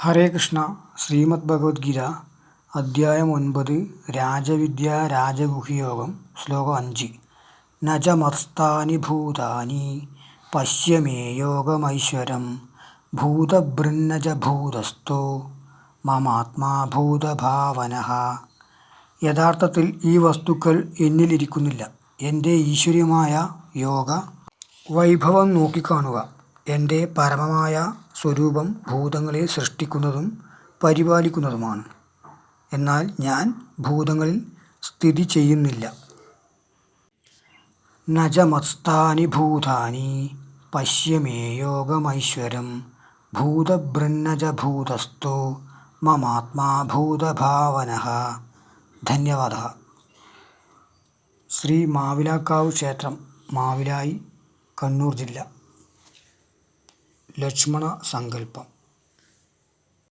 ഹരേ കൃഷ്ണ. ശ്രീമദ് ഭഗവത്ഗീത അധ്യായം 9 രാജവിദ്യ രാജഗുഹ്യയോഗം ശ്ലോകം 5. ന ച മത്സ്ഥാനി ഭൂതാനി പശ്യ മേ യോഗമൈശ്വരം ഭൂതഭൃന്ന ച ഭൂതസ്ഥോ മമാത്മാ ഭൂതഭാവനഃ. യഥാർത്ഥത്തിൽ ഈ വസ്തുക്കൾ എന്നിലിരിക്കുന്നില്ല. എൻ്റെ ഈശ്വര്യമായ യോഗ വൈഭവം നോക്കിക്കാണുക. എൻ്റെ പരമമായ സ്വരൂപം ഭൂതങ്ങളെ സൃഷ്ടിക്കുന്നതും പരിപാലിക്കുന്നതുമാണ്. എന്നാൽ ഞാൻ ഭൂതങ്ങളിൽ സ്ഥിതി ചെയ്യുന്നില്ല. ന ച മത്സ്ഥാനി ഭൂതാനി പശ്യ മേ യോഗമൈശ്വരം ഭൂതഭൃന്ന ച ഭൂതസ്ഥോ മമാത്മാ ഭൂതഭാവനഃ. ധന്യവാദः. ശ്രീ മാവിലാക്കാവ് ക്ഷേത്രം, മാവിലായി, കണ്ണൂർ ജില്ല. ലക്ഷ്മണ സങ്കല്പം.